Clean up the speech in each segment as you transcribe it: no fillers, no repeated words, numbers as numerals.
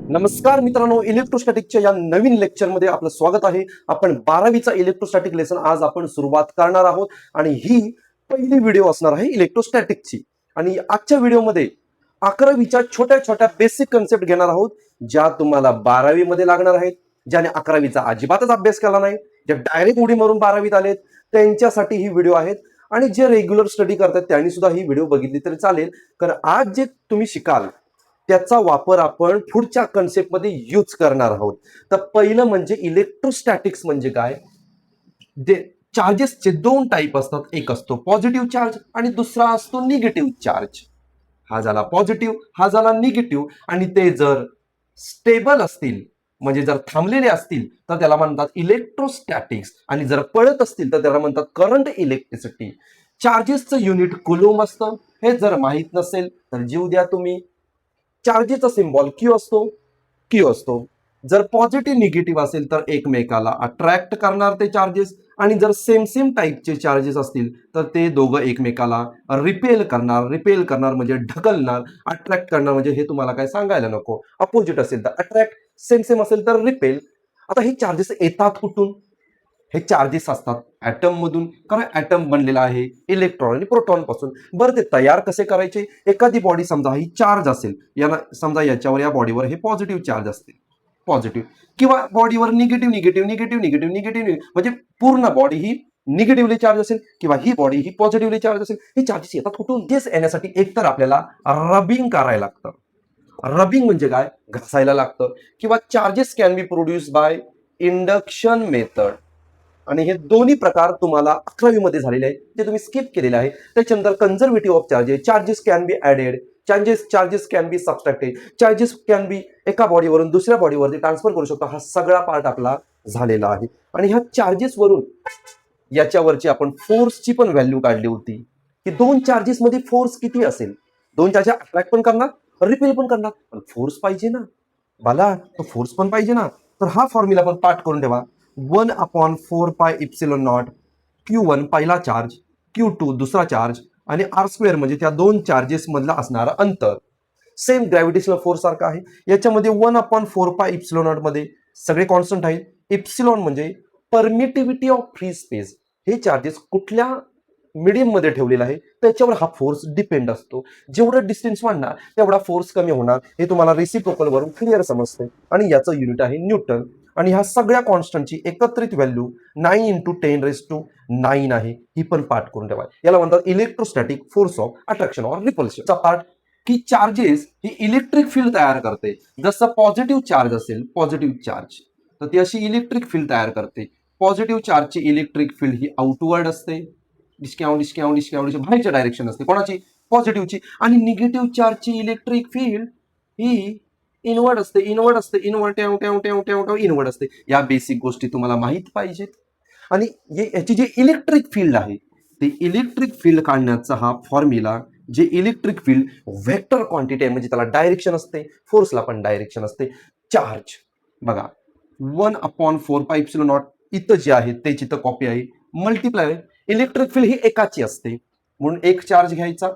नमस्कार मित्रांनो, इलेक्ट्रोस्टॅटिकच्या या नवीन लेक्चरमध्ये आपलं स्वागत आहे. आपण 12वीचा इलेक्ट्रोस्टॅटिक लेसन आज आपण सुरुवात करणार आहोत आणि ही पहिली व्हिडिओ असणार आहे इलेक्ट्रोस्टॅटिकची. आणि आजच्या व्हिडिओमध्ये 11वीच्या छोट्या छोट्या बेसिक कन्सेप्ट घेणार आहोत, ज्या तुम्हाला 12वीमध्ये लागणार आहेत. ज्याने 11वीचा अजिबातच अभ्यास केला नाही, जे डायरेक्ट उडी मारून 12वीत आलेत, त्यांच्यासाठी ही व्हिडिओ आहेत. आणि जे रेग्युलर स्टडी करतात त्यांनी सुद्धा ही व्हिडिओ बघितली तरी चालेल, कारण आज जे तुम्ही शिकाल त्याचा वापर आपण पुढच्या कन्सेप्टमध्ये यूज करणार आहोत. तर पहिलं म्हणजे इलेक्ट्रोस्टॅटिक्स म्हणजे काय. जे चार्जेसचे दोन टाईप असतात, एक असतो पॉझिटिव्ह चार्ज आणि दुसरा असतो निगेटिव्ह चार्ज. हा झाला पॉझिटिव्ह, हा झाला निगेटिव्ह. आणि ते जर स्टेबल असतील म्हणजे जर थांबलेले असतील तर त्याला म्हणतात इलेक्ट्रोस्टॅटिक्स, आणि जर पळत असतील तर त्याला म्हणतात करंट इलेक्ट्रिसिटी. चार्जेसचं युनिट कुलोम असतं. हे जर माहित नसेल तर जीव द्या तुम्ही. चार्जेसचा सिम्बॉल क्यू असतो. जर पॉझिटिव्ह निगेटिव्ह असेल तर एकमेकाला अट्रॅक्ट करणार ते चार्जेस, आणि जर सेम टाईपचे चार्जेस असतील तर ते दोघं एकमेकाला रिपेल करणार म्हणजे ढकलणार. अट्रॅक्ट करणार म्हणजे हे तुम्हाला काय सांगायला नको. अपोजिट असेल तर अट्रॅक्ट, सेम असेल तर रिपेल. आता हे चार्जेस येतात कुठून? हे चार्जेस असतात ऍटम मधून, कारण ऍटम बनलेला आहे इलेक्ट्रॉन आणि प्रोटॉन पासून. बरं, ते तयार कसे करायचे? एखादी बॉडी समजा ही चार्ज असेल, याला समजा याच्यावर या बॉडीवर हे पॉझिटिव्ह चार्ज असते, पॉझिटिव्ह, किंवा बॉडीवर निगेटिव्ह म्हणजे पूर्ण बॉडी ही निगेटिव्हली चार्ज असेल किंवा ही बॉडी ही पॉझिटिव्हली चार्ज असेल. हे चार्जेस येतात कुठून? तेच येण्यासाठी एकतर आपल्याला रबिंग करायला लागतं. रबिंग म्हणजे काय? घासायला लागतं. किंवा charges can B produce by induction method. आणि हे दोन्ही प्रकार तुम्हाला 11वी झालेले आहेत, ते तुम्ही स्किप केलेले आहे. त्याच्यानंतर conservative of charges, charges can be added, charges can be subtracted, charges can be एका बॉडीवरून दुसऱ्या बॉडीवरती ट्रान्सफर करू शकतो. हा सगळा पार्ट आपला झालेला आहे. आणि ह्या चार्जेस वरून याच्यावरची आपण फोर्सची पण व्हॅल्यू काढली होती, की दोन चार्जेस मध्ये फोर्स किती असेल. दोन चार्जेस अट्रॅक्ट पण करणार, रिपेल पण करणार, पण फोर्स पाहिजे ना मला, तो फोर्स पण पाहिजे ना. तर हा फॉर्म्युला पण पाठ करून ठेवा. 1/4πε0 Q1 पहिला चार्ज, Q2 दुसरा चार्ज, आणि R² म्हणजे त्या दोन चार्जेस मधला असणारा अंतर. सेम ग्रॅव्हिटेशनल फोर्स सारखा आहे. याच्यामध्ये 1/4πε0 मध्ये सगळे कॉन्स्टंट आहेत. इप्सिलॉन म्हणजे परमिटिव्हिटी ऑफ फ्री स्पेस. हे चार्जेस कुठल्या मीडियम मध्ये ठेवलेला आहे त्याच्यावर हा फोर्स डिपेंड असतो. जेवढं डिस्टन्स वाढणार तेवढा फोर्स कमी होणार. हे तुम्हाला रेसिप्रोकल वरून क्लिअर समजते. आणि याचं युनिट आहे न्यूटन. आणि ह्या सगळ्या कॉन्स्टंटची एकत्रित व्हॅल्यू 9 × 10⁹ आहे. ही पण पाठ करून ठेवा. याला म्हणतात electrostatic force of attraction or repulsion. Part की चार्जेस ही इलेक्ट्रिक फील्ड तयार करते. जसं पॉझिटिव्ह चार्ज असेल, पॉझिटिव्ह चार्ज तर ती अशी इलेक्ट्रिक फील्ड तयार करते. पॉझिटिव्ह चार्जची इलेक्ट्रिक फील्ड ही आउटवर्ड असते, डिस्काउंट बाहेरच्या डायरेक्शन असते कोणाची? पॉझिटिव्हची. आणि निगेटिव्ह चार्जची इलेक्ट्रिक फील्ड ही इनवर्ड असते, इनवर्ड असते. या बेसिक गोष्टी तुम्हाला माहित पाहिजेत. आणि याची जी इलेक्ट्रिक फील्ड आहे, ते इलेक्ट्रिक फील्ड काढण्याचा हा फॉर्म्युला, जे इलेक्ट्रिक फील्ड व्हेक्टर क्वांटिटी आहे, म्हणजे त्याला डायरेक्शन असते, फोर्सला पण डायरेक्शन असते. चार्ज बघा, 1/4πε0 इथं जे आहे त्याची तर कॉपी आहे, मल्टिप्लाय इलेक्ट्रिक फील्ड ही एकाची असते, म्हणून एक चार्ज घ्यायचा.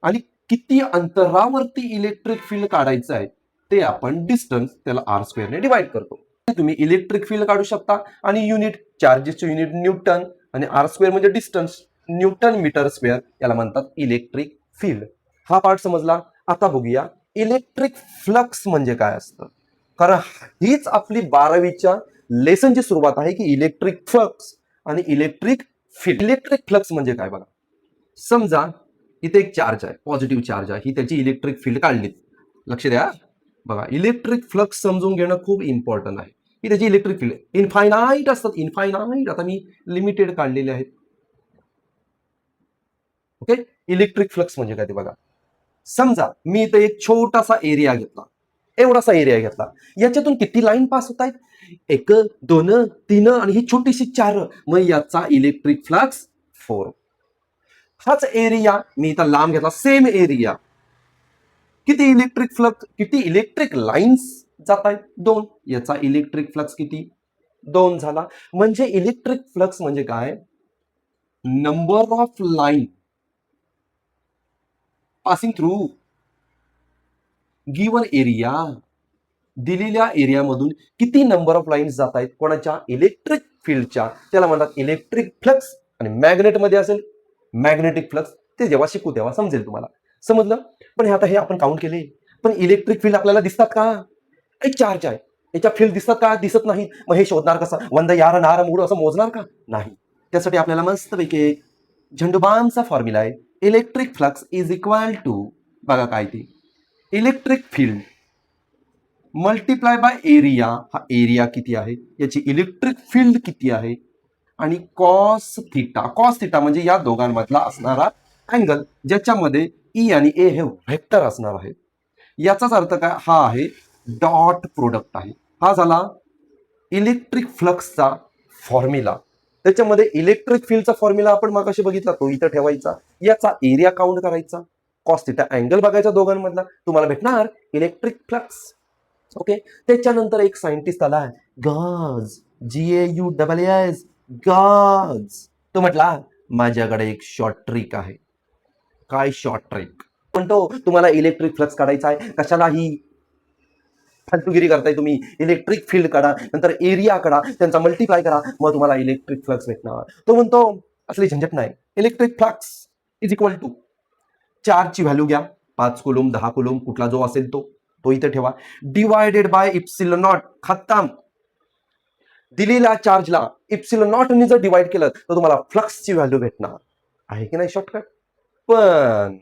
आणि किती अंतरावरती इलेक्ट्रिक फील्ड काढायचं आहे ते आपण डिस्टन्स, त्याला R² ने डिवाइड करतो. तुम्ही इलेक्ट्रिक फील्ड काढू शकता. आणि युनिट चार्जेसचे युनिट न्यूटन, आणि R² म्हणजे डिस्टन्स, न्यूटन मीटर स्क्वेअर, याला म्हणतात इलेक्ट्रिक फील्ड. हा पार्ट समजला. आता बघूया इलेक्ट्रिक फ्लक्स म्हणजे काय असतं, कारण हीच आपली 12वीच्या लेसनची सुरुवात आहे, की इलेक्ट्रिक फ्लक्स आणि इलेक्ट्रिक फील्ड. इलेक्ट्रिक फ्लक्स म्हणजे काय बघा. समजा इथे एक चार्ज आहे, पॉझिटिव्ह चार्ज आहे, ही त्याची इलेक्ट्रिक फील्ड काढली. लक्ष द्या बघा, इलेक्ट्रिक फ्लक्स समजून घेणं खूप इम्पॉर्टंट आहे. ही त्याची इलेक्ट्रिक फील्ड इन्फायनाईट असतात, इन्फायनाईट. आता मी लिमिटेड काढलेले आहेत. ओके, इलेक्ट्रिक फ्लक्स म्हणजे काय ते बघा. समजा मी इथे एक छोटासा एरिया घेतला, एवढासा एरिया घेतला, याच्यातून किती लाईन पास होत आहेत? 1 2 3 आणि ही छोटीशी 4. मग याचा इलेक्ट्रिक फ्लक्स 4. हाच एरिया मी इथं लांब घेतला, सेम एरिया, किती इलेक्ट्रिक फ्लक्स, किती इलेक्ट्रिक लाईन्स जात आहेत? 2. याचा इलेक्ट्रिक फ्लक्स किती? 2 झाला. म्हणजे इलेक्ट्रिक फ्लक्स म्हणजे काय? Number of line passing through given area. दिलेल्या एरियामधून किती नंबर ऑफ लाईन्स जात आहेत कोणाच्या इलेक्ट्रिक फील्डच्या, त्याला म्हणतात इलेक्ट्रिक फ्लक्स. आणि मॅग्नेटमध्ये असेल मॅग्नेटिक फ्लक्स. ते जेव्हा शिकू तेव्हा समजेल तुम्हाला. समजलं. पण आता हे आपण काउंट केले, पण इलेक्ट्रिक फील्ड आपल्याला दिसतात का? एक चार्ज आहे, याच्या फील्ड दिसतात का? दिसत नाही. मग हे शोधणार कसं? वंद यार नार मूड असं मोजणार का? नाही. त्यासाठी आपल्याला मस्तपैकी एक झेंडूबामचा फॉर्म्युला आहे. Electric flux is equal to, बघा काय ते, electric field multiply by area. हा एरिया किती आहे, याची इलेक्ट्रिक फील्ड किती आहे, आणि कॉस थिटा. कॉस थिटा म्हणजे या दोघांमधला असणारा अँगल, ज्याच्यामध्ये ई आणि ए हे व्हेक्टर असणार आहे. याचाच अर्थ काय? हा आहे डॉट प्रोडक्ट आहे. हा झाला इलेक्ट्रिक फ्लक्सचा फॉर्म्युला. त्याच्यामध्ये इलेक्ट्रिक फील्डचा फॉर्म्युला आपण मगाशी बघितला, तो इथं ठेवायचा. याचा एरिया काउंट करायचा, कॉस थिटा अँगल बघायचा दोघांमधला, तुम्हाला भेटणार इलेक्ट्रिक फ्लक्स. ओके. त्याच्यानंतर एक सायंटिस्ट आला, गॉस, GAUSS, गॉस. तो म्हटला माझ्याकडे एक शॉर्ट ट्रिक आहे. काय शॉर्ट ट्रिक? म्हणतो तुम्हाला इलेक्ट्रिक फ्लक्स काढायचा आहे, कशालाही फालतूगिरी करताय तुम्ही. इलेक्ट्रिक फील्ड काढा, नंतर एरिया काढा, त्यांचा मल्टिप्लाय करा, मग तुम्हाला इलेक्ट्रिक फ्लक्स भेटणार. तो म्हणतो असली झंझट नाही. Electric flux is equal to चार्जची व्हॅल्यू घ्या, 5 कुलूम 10 कुलूम कुठला जो असेल तो इथे ठेवा, डिवायडेड बाय इप्सिलॉन नॉट. खतम. दिलेल्या चार्जला इप्सिलॉन नॉटने जर डिवाइड केलं तर तुम्हाला फ्लक्सची व्हॅल्यू भेटणार आहे की नाही? शॉर्टकट. पण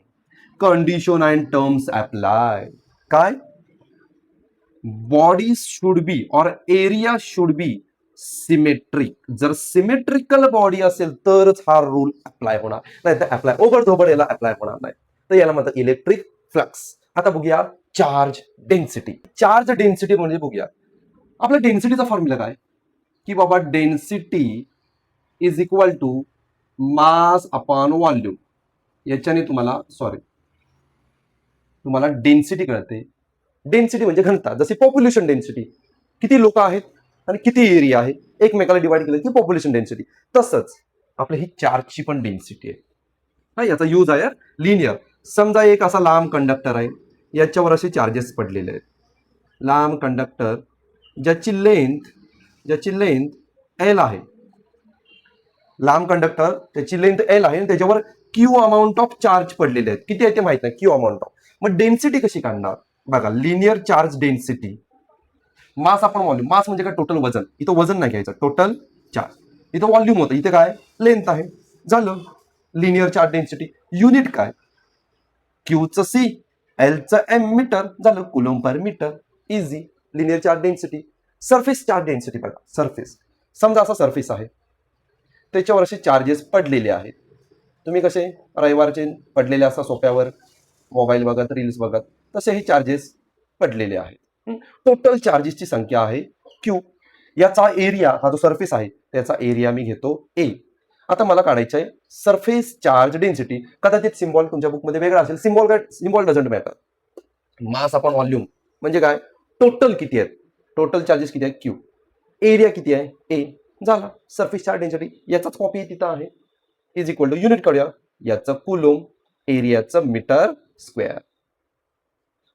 कंडिशन अँड टर्म्स अप्लाय. काय? बॉडी शुड बी और एरिया शुड बी सिमेट्रिक. जर सिमेट्रिकल बॉडी असेल तरच हा रूल अप्लाय होणार, नाही तर अप्लाय ओबडधोबड याला अप्लाय होणार नाही. तर याला म्हणतात इलेक्ट्रिक फ्लक्स. आता बघूया चार्ज डेन्सिटी. चार्ज डेन्सिटी म्हणजे बघूया आपल्या डेन्सिटीचा फॉर्म्युला काय, की बाबा density is equal to mass upon volume. याच्याने तुम्हाला डेन्सिटी कळते. डेन्सिटी म्हणजे घनता. जसे पॉप्युलेशन डेन्सिटी, किती लोक आहेत आणि किती एरिया आहे, एकमेकाला डिवाइड केलं की पॉप्युलेशन डेन्सिटी. तसंच आपल्या ही चार्जची पण डेन्सिटी आहे. हा याचा यूज आहे लिनियर. समजा एक असा लांब कंडक्टर आहे, याच्यावर असे चार्जेस पडलेले आहेत. लांब कंडक्टर ज्याची लेंथ एल आहे, लांब कंडक्टर त्याची लेंथ एल आहे आणि त्याच्यावर क्यू अमाऊंट ऑफ चार्ज पडलेले आहेत. किती आहे ते माहित नाही, क्यू अमाऊंट ऑफ. मग डेन्सिटी कशी काढणार? बघा, लिनियर चार्ज डेन्सिटी, मास आपण व्हॉल्यूम. मास म्हणजे काय? टोटल वजन. इथं वजन नाही घ्यायचं, टोटल चार्ज. इथं व्हॉल्यूम होतं, इथे काय? लेंथ आहे. झालं लिनियर चार्ज डेन्सिटी. युनिट काय? क्यूचं सी, एलचं एम मीटर, झालं coulomb per metre. Easy. Linear charge density. Surface charge density बघा. सरफेस, समजा असा सरफेस आहे, त्याच्यावर असे चार्जेस पडलेले आहेत. तुम्ही कसे रविवारचे पडलेले असता सोप्यावर, मोबाईल बघत, रील्स बघत, तसे हे चार्जेस पडलेले आहेत. टोटल चार्जेसची संख्या आहे क्यू. याचा एरिया, हा जो सरफेस आहे त्याचा एरिया मी घेतो ए. आता मला काढायचं आहे सरफेस चार्ज डेन्सिटी. कदाचित सिम्बॉल तुमच्या बुकमध्ये वेगळा असेल. Symbol doesn't matter. Mass upon volume म्हणजे काय? टोटल किती आहेत, टोटल चार्जेस किती आहेत? क्यू. एरिया किती आहे? ए. झाला सरफेस चार्ज डेन्सिटी. याचाच कॉपी तिथं आहे. इज इक्वल टू युनिट काढूया, याचं कुलोम, एरियाचं मीटर स्क्वेअर.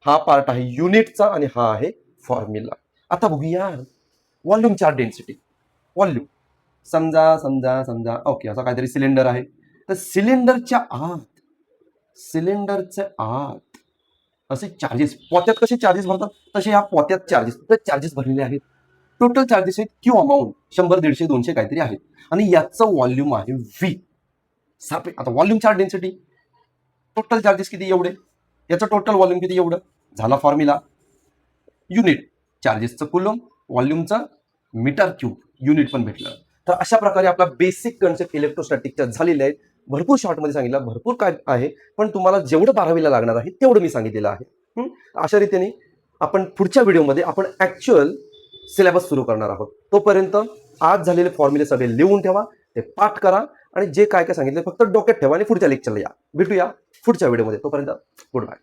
हा पार्ट आहे युनिटचा आणि हा आहे फॉर्म्युला. आता बघूया व्हॉल्यूम चार्ज डेन्सिटी. व्हॉल्यूम समजा ओके, असा काहीतरी सिलेंडर आहे. तर सिलेंडरच्या आत असे चार्जेस, पोत्यात कसे चार्जेस भरतात तसे या पोत्यात चार्जेस भरलेले आहेत. टोटल चार्जेस आहेत क्यू अमाऊंट 100, 150, 200 काहीतरी आहेत. आणि याचं व्हॉल्यूम आहे व्ही. आता volume charge density, total charges किती? एवढे. याचं टोटल व्हॉल्यूम किती? एवढं. झाला फॉर्म्युला. युनिट चार्जेसचं कुलम, व्हॉल्यूमचं मीटर क्यूब, युनिट पण भेटलं. तर अशा प्रकारे आपला बेसिक कन्सेप्ट इलेक्ट्रोस्टॅटिकच्या झालेले आहेत. भरपूर शॉर्टमध्ये सांगितलं, भरपूर काय आहे, पण तुम्हाला जेवढं 12वीला लागणार आहे तेवढं मी सांगितलेलं आहे. अशा रीतीने आपण पुढच्या व्हिडिओमध्ये आपण ऍक्च्युअल सिलेबस सुरू करणार आहोत. तोपर्यंत आज झालेले फॉर्म्युले सगळे लिहून ठेवा, ते पाठ करा आणि जे काय काय सांगितलं फक्त डोक्यात ठेवा आणि पुढच्या लेक्चरला या. भेटूया पुढच्या व्हिडिओमध्ये. तोपर्यंत गुड बाय.